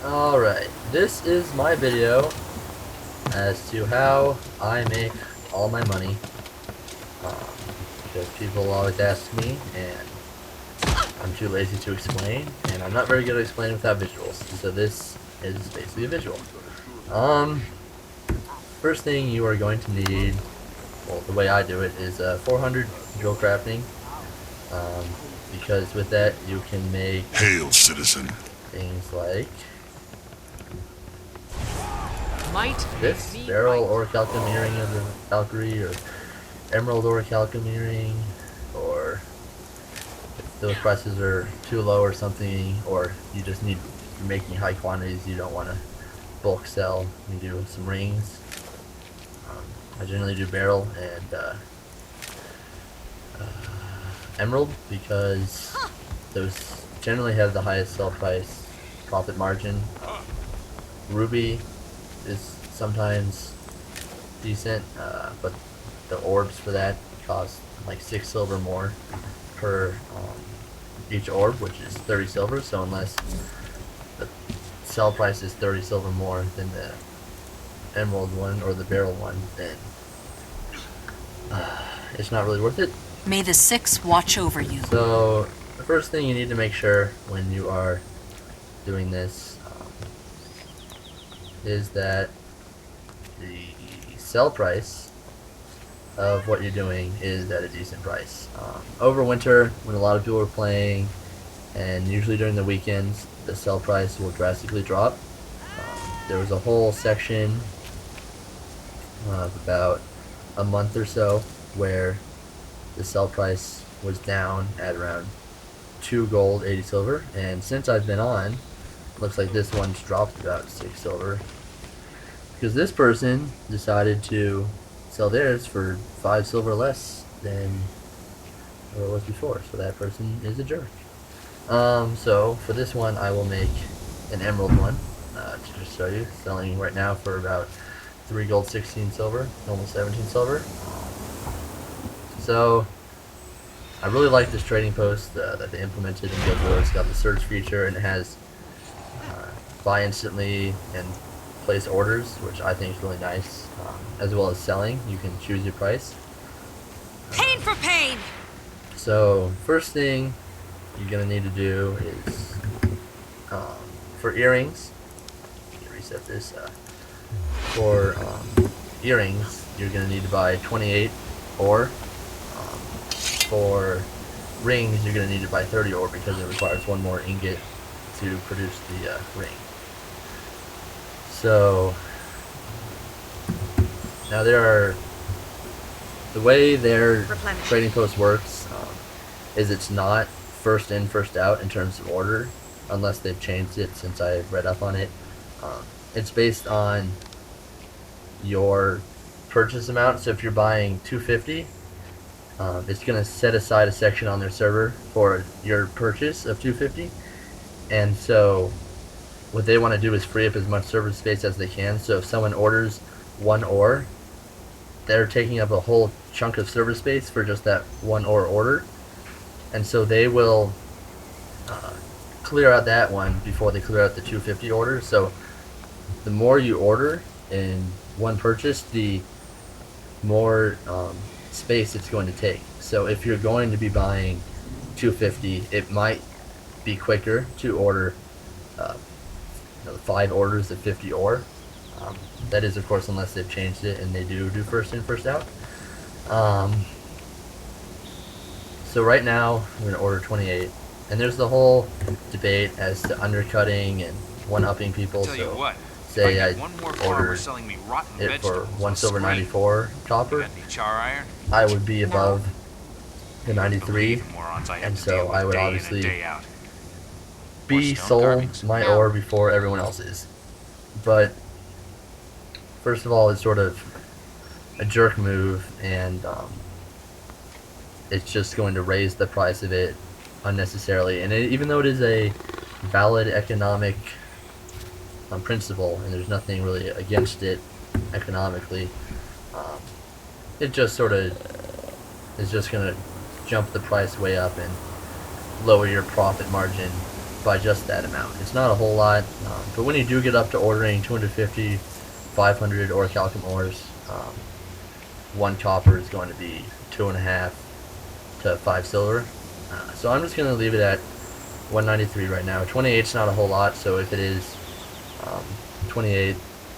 Alright, this is my video as to how I make all my money. Because people always ask me, and I'm too lazy to explain, and I'm not very good at explaining without visuals. So this is basically a visual. First thing you are going to need, well, the way I do it is 400 drill crafting. Because with that you can make Hail, citizen. things like Might this be barrel right. orichalcum earring of the Valkyrie, or emerald orichalcum earring, or if those prices are too low or something, or you just need, you're making high quantities, you don't want to bulk sell, you do some rings. I generally do barrel and emerald because those generally have the highest sell price profit margin. Ruby is sometimes decent, but the orbs for that cost like 6 silver more per each orb, which is 30 silver. So unless the sell price is 30 silver more than the emerald one or the barrel one, then it's not really worth it. May the Six watch over you. So the first thing you need to make sure when you are doing this is that the sell price of what you're doing is at a decent price. Over winter, when a lot of people are playing, and usually during the weekends, the sell price will drastically drop. There was a whole section of about a month or so where the sell price was down at around 2 gold, 80 silver, and since I've been on, looks like this one's dropped about 6 silver because this person decided to sell theirs for 5 silver less than what it was before, so that person is a jerk. So for this one I will make an emerald one, to just show you, selling right now for about 3 gold, 16 silver, almost 17 silver. So I really like this trading post that they implemented in Guild Wars. It's got the search feature, and it has buy instantly and place orders, which I think is really nice, as well as selling. You can choose your price. Pain for pain! So first thing you're going to need to do is, for earrings, let me reset this, for earrings you're going to need to buy 28 ore. For rings you're going to need to buy 30 ore because it requires one more ingot to produce the ring. So now the way their trading post works is it's not first in first out in terms of order, unless they've changed it since I've read up on it. It's based on your purchase amount. So if you're buying 250, it's going to set aside a section on their server for your purchase of 250, and so what they want to do is free up as much server space as they can. So if someone orders 1 ore, they're taking up a whole chunk of server space for just that 1 ore order, and so they will clear out that one before they clear out the 250 order. So the more you order in one purchase, the more space it's going to take. So if you're going to be buying 250, it might be quicker to order 5 orders of 50 ore. That is, of course, unless they've changed it and they do first in first out. So right now I'm going to order 28, and there's the whole debate as to undercutting and one-upping people. Tell you So what, say if I I get one more farmer ordered selling me rotten it for vegetables, 1 I'll silver scream. 94 copper, Got any char iron? I would be above the 93, Believe morons I have and to so deal with I would day in and obviously day out. be stone sold carvings? my No. ore before everyone else is. But first of all, it's sort of a jerk move, and it's just going to raise the price of it unnecessarily. And even though it is a valid economic principle, and there's nothing really against it economically, it just sort of is just going to jump the price way up and lower your profit margin by just that amount. It's not a whole lot, but when you do get up to ordering 250, 500 orichalcum ores, 1 copper is going to be 2.5 to 5 silver. So I'm just going to leave it at 193 right now. 28 is not a whole lot, so if it is 28,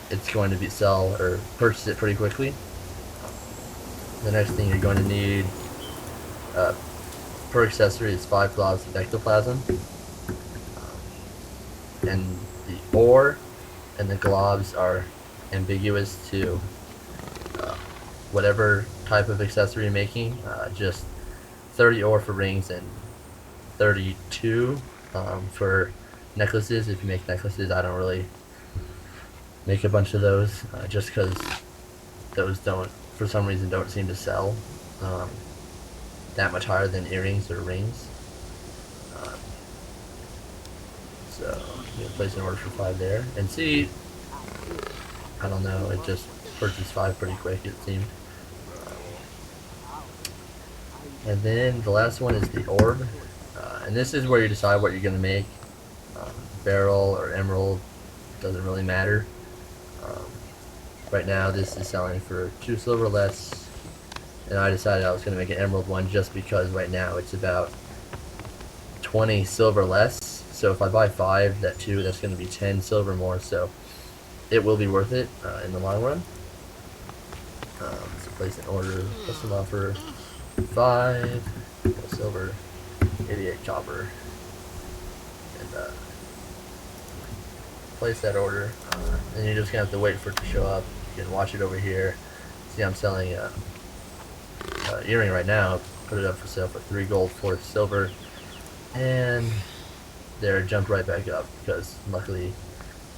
it's going to be sell or purchase it pretty quickly. The next thing you're going to need per accessory is 5 globs of ectoplasm. And the ore and the globs are ambiguous to whatever type of accessory you're making. Just 30 ore for rings and 32 for necklaces. If you make necklaces, I don't really make a bunch of those just because those don't, for some reason, don't seem to sell that much higher than earrings or rings. So I'm gonna place an order for 5 there, and see, I don't know, it just purchased 5 pretty quick, it seemed. And then the last one is the orb, and this is where you decide what you're gonna make. Beryl or emerald, doesn't really matter. Right now this is selling for 2 silver less, and I decided I was gonna make an emerald one just because right now it's about 20 silver less. So if I buy 5, that 2, that's going to be 10 silver more, so it will be worth it in the long run. So place an order, custom offer, 5 silver, 88 copper, and place that order. And you're just going to have to wait for it to show up. You can watch it over here. See, I'm selling a earring right now. Put it up for sale for 3 gold, 4 silver, and there it jumped right back up because luckily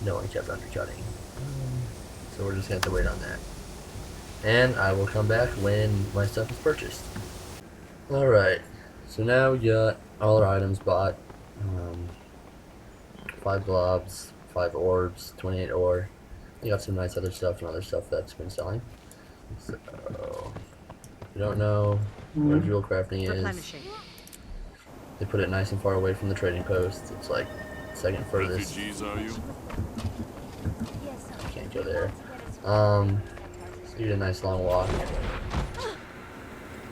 no one kept undercutting. So we're just going to have to wait on that. And I will come back when my stuff is purchased. Alright, so now we got all our items bought. 5 globs, 5 orbs, 28 ore. We got some nice other stuff and other stuff that's been selling. So, if you don't know where jewel crafting is, they put it nice and far away from the trading post. It's like second furthest. Refugees, are you? I can't go there. So you get a nice long walk.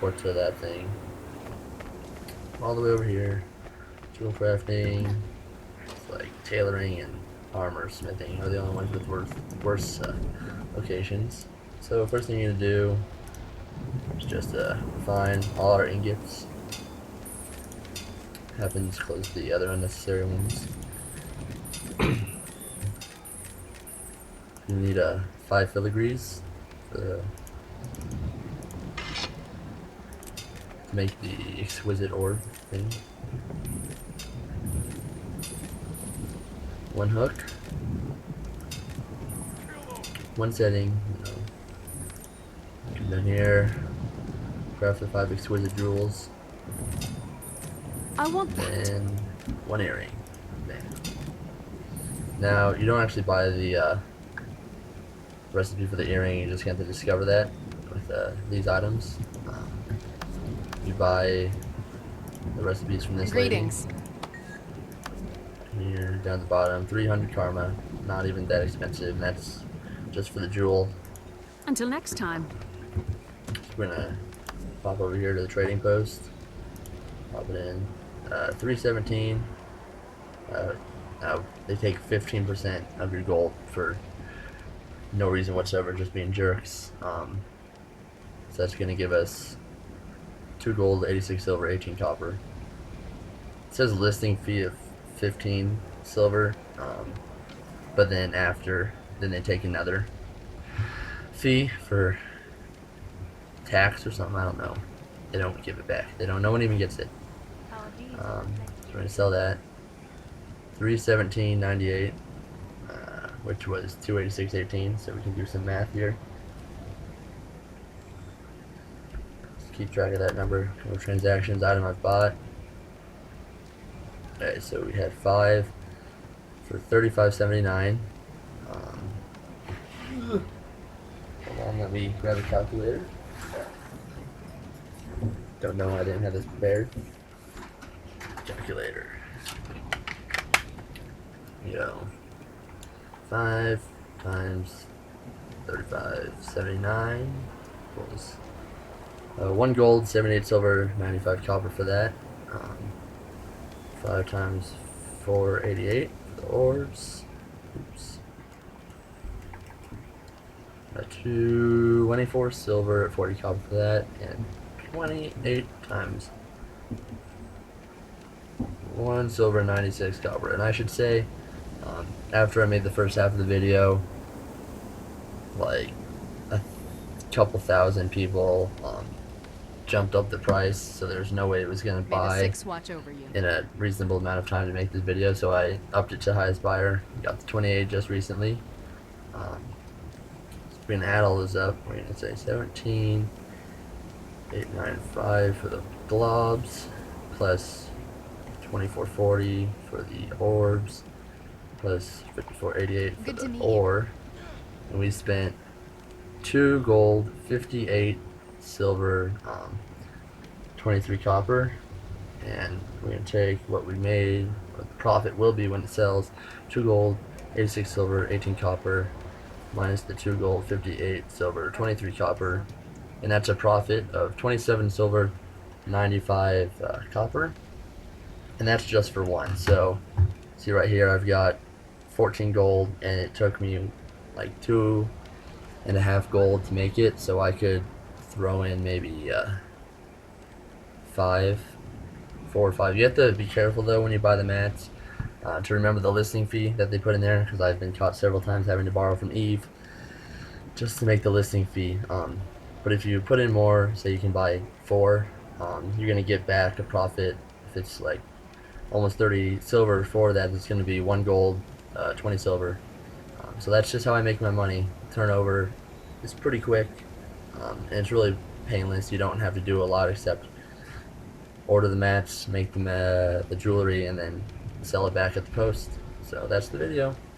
Or to that thing. All the way over here. Jewel crafting. It's like tailoring and armor smithing are the only ones with worse locations. So first thing you're gonna do is just find all our ingots. Happens, close the other unnecessary ones. You need 5 filigrees to make the exquisite orb thing. 1 hook, 1 setting, and then here, craft the 5 exquisite jewels. I want that. And 1 earring. Man. Now, you don't actually buy the recipe for the earring, you just have to discover that with these items. You buy the recipes from this Greetings. lady. Here, down the bottom, 300 karma. Not even that expensive, and that's just for the jewel. Until next time. So we're gonna pop over here to the trading post. Pop it in. 317. Now they take 15% of your gold for no reason whatsoever, just being jerks. So that's gonna give us 2 gold, 86 silver, 18 copper. It says listing fee of 15 silver, but then then they take another fee for tax or something. I don't know. They don't give it back. They don't. No one even gets it. So we're gonna sell that. 317.98, which was 286.18. So we can do some math here. Just keep track of that number. No transactions. Item I've bought. Okay, so we had 5 for 35.79. Hold on, let me grab a calculator. Don't know, I didn't have this prepared. Calculator. you know, 5 times 35, 79 equals 1 gold, 78 silver, 95 copper for that. 5 times 4, 88 for the orbs. Oops. 24 silver, 40 copper for that, and 28 times 1 silver, 96 copper. And I should say, after I made the first half of the video, like a couple thousand people jumped up the price, so there's no way it was going to May the buy Six watch over you. in a reasonable amount of time to make this video, so I upped it to highest buyer. Got the 28 just recently. We're gonna add all those up. We're gonna say 17,895 for the globs, plus 2440 for the orbs, plus 5488 for Good to the meet you. ore. And we spent 2 gold, 58 silver, 23 copper. And we're gonna take what we made, what the profit will be when it sells: 2 gold, 86 silver, 18 copper, minus the 2 gold, 58 silver, 23 copper, and that's a profit of 27 silver, 95 copper, and that's just for one. So see right here, I've got 14 gold, and it took me like 2.5 gold to make it, so I could throw in maybe 4 or 5. You have to be careful though when you buy the mats, to remember the listing fee that they put in there, because I've been caught several times having to borrow from Eve just to make the listing fee. But if you put in more, say you can buy 4, you're going to get back a profit. If it's like almost 30 silver for that, it's going to be 1 gold, 20 silver. So that's just how I make my money. Turnover is pretty quick, and it's really painless. You don't have to do a lot except order the mats, make them the jewelry, and then sell it back at the post. So that's the video.